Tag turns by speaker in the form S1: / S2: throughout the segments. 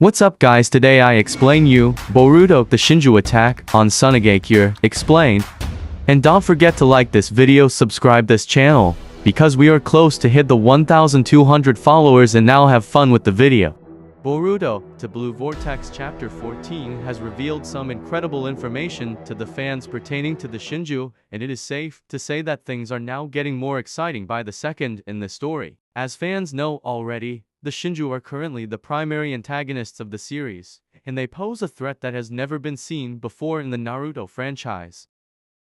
S1: What's up guys, today I explain you Boruto the Shinju attack on Sunagakure explained. And don't forget to like this video, subscribe this channel, because we are close to hit the 1200 followers and now have fun with the video. Boruto to Blue Vortex chapter 14 has revealed some incredible information to the fans pertaining to the Shinju, and it is safe to say that things are now getting more exciting by the second in the story. As fans know already, the Shinju are currently the primary antagonists of the series, and they pose a threat that has never been seen before in the Naruto franchise.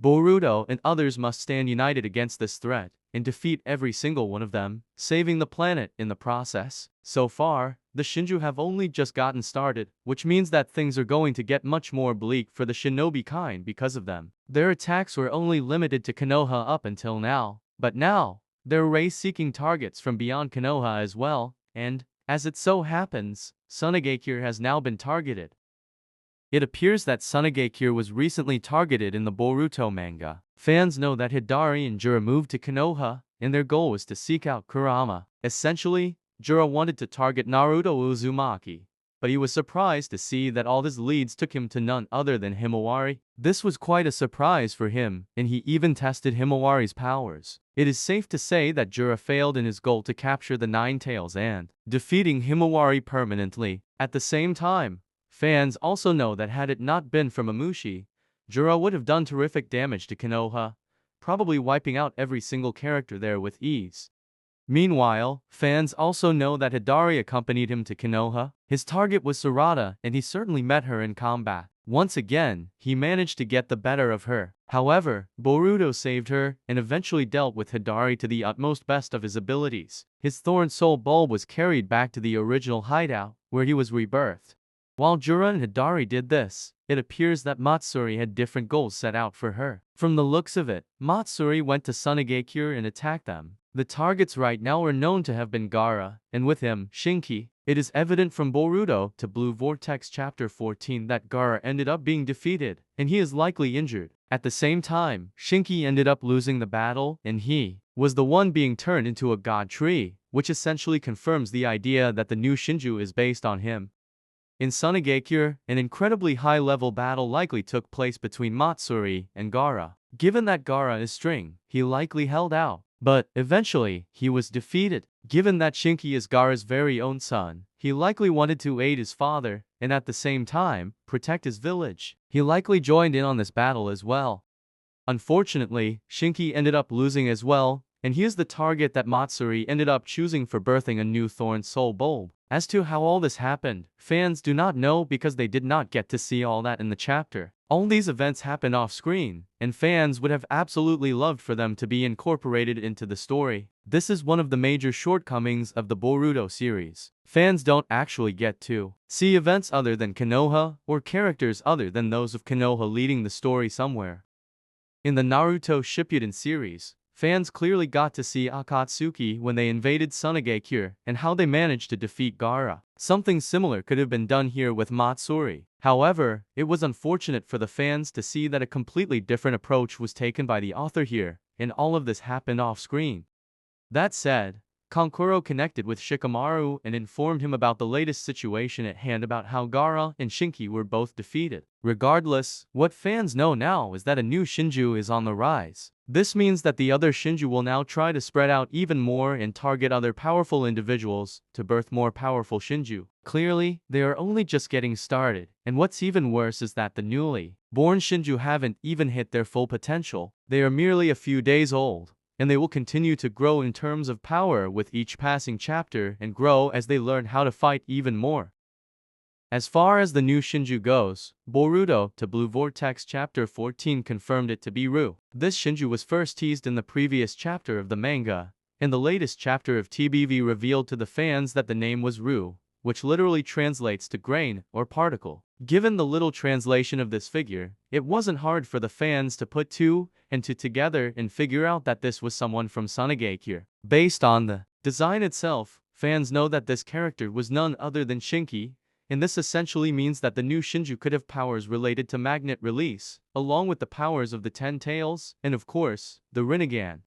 S1: Boruto and others must stand united against this threat, and defeat every single one of them, saving the planet in the process. So far, the Shinju have only just gotten started, which means that things are going to get much more bleak for the shinobi kind because of them. Their attacks were only limited to Konoha up until now, but now, they're race-seeking targets from beyond Konoha as well. And, as it so happens, Sunagakure has now been targeted. It appears that Sunagakure was recently targeted in the Boruto manga. Fans know that Hidari and Jura moved to Konoha, and their goal was to seek out Kurama. Essentially, Jura wanted to target Naruto Uzumaki, but he was surprised to see that all his leads took him to none other than Himawari. This was quite a surprise for him, and he even tested Himawari's powers. It is safe to say that Jura failed in his goal to capture the Nine Tails and defeating Himawari permanently. At the same time, fans also know that had it not been for Mamushi, Jura would have done terrific damage to Konoha, probably wiping out every single character there with ease. Meanwhile, fans also know that Hidari accompanied him to Konoha. His target was Sarada, and he certainly met her in combat. Once again, he managed to get the better of her. However, Boruto saved her, and eventually dealt with Hidari to the utmost best of his abilities. His Thorn Soul Bulb was carried back to the original hideout, where he was rebirthed. While Jura and Hidari did this, it appears that Matsuri had different goals set out for her. From the looks of it, Matsuri went to Sunagakure and attacked them. The targets right now are known to have been Gaara, and with him, Shinki. It is evident from Boruto to Blue Vortex chapter 14 that Gaara ended up being defeated, and he is likely injured. At the same time, Shinki ended up losing the battle, and he was the one being turned into a god tree, which essentially confirms the idea that the new Shinju is based on him. In Sunagakure, an incredibly high-level battle likely took place between Matsuri and Gaara. Given that Gaara is string, he likely held out. But, eventually, he was defeated. Given that Shinki is Gaara's very own son, he likely wanted to aid his father, and at the same time, protect his village. He likely joined in on this battle as well. Unfortunately, Shinki ended up losing as well, and he is the target that Matsuri ended up choosing for birthing a new Thorn Soul Bulb. As to how all this happened, fans do not know because they did not get to see all that in the chapter. All these events happened off-screen, and fans would have absolutely loved for them to be incorporated into the story. This is one of the major shortcomings of the Boruto series. Fans don't actually get to see events other than Konoha, or characters other than those of Konoha leading the story somewhere. In the Naruto Shippuden series, fans clearly got to see Akatsuki when they invaded Sunagakure and how they managed to defeat Gaara. Something similar could have been done here with Matsuri. However, it was unfortunate for the fans to see that a completely different approach was taken by the author here, and all of this happened off-screen. That said, Kankuro connected with Shikamaru and informed him about the latest situation at hand about how Gaara and Shinki were both defeated. Regardless, what fans know now is that a new Shinju is on the rise. This means that the other Shinju will now try to spread out even more and target other powerful individuals to birth more powerful Shinju. Clearly, they are only just getting started, and what's even worse is that the newly born Shinju haven't even hit their full potential. They are merely a few days old, and they will continue to grow in terms of power with each passing chapter and grow as they learn how to fight even more. As far as the new Shinju goes, Boruto to Blue Vortex chapter 14 confirmed it to be Ru. This Shinju was first teased in the previous chapter of the manga, and the latest chapter of TBV revealed to the fans that the name was Ru, which literally translates to grain or particle. Given the little translation of this figure, it wasn't hard for the fans to put two and two together and figure out that this was someone from Sunagakure. Based on the design itself, fans know that this character was none other than Shinki, and this essentially means that the new Shinju could have powers related to magnet release, along with the powers of the 10 tails, and of course, the Rinnegan.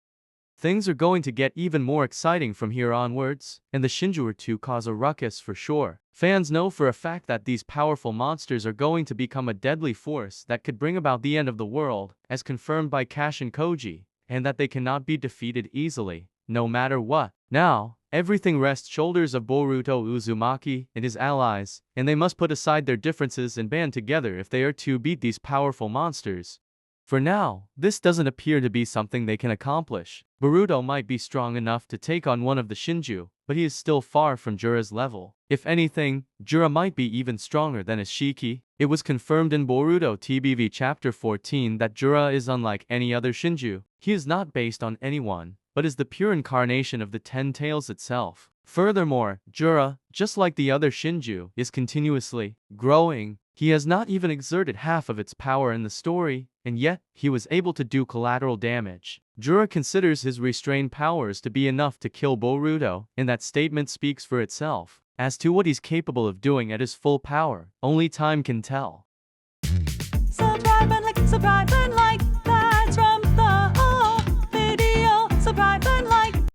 S1: Things are going to get even more exciting from here onwards, and the Shinju are to cause a ruckus for sure. Fans know for a fact that these powerful monsters are going to become a deadly force that could bring about the end of the world, as confirmed by Cash and Koji, and that they cannot be defeated easily, no matter what. Now, everything rests shoulders of Boruto Uzumaki and his allies, and they must put aside their differences and band together if they are to beat these powerful monsters. For now, this doesn't appear to be something they can accomplish. Boruto might be strong enough to take on one of the Shinju, but he is still far from Jura's level. If anything, Jura might be even stronger than Ishiki. It was confirmed in Boruto TBV Chapter 14 that Jura is unlike any other Shinju. He is not based on anyone, but is the pure incarnation of the Ten Tails itself. Furthermore, Jura, just like the other Shinju, is continuously growing. He has not even exerted half of its power in the story, and yet, he was able to do collateral damage. Jura considers his restrained powers to be enough to kill Boruto, and that statement speaks for itself. As to what he's capable of doing at his full power, only time can tell.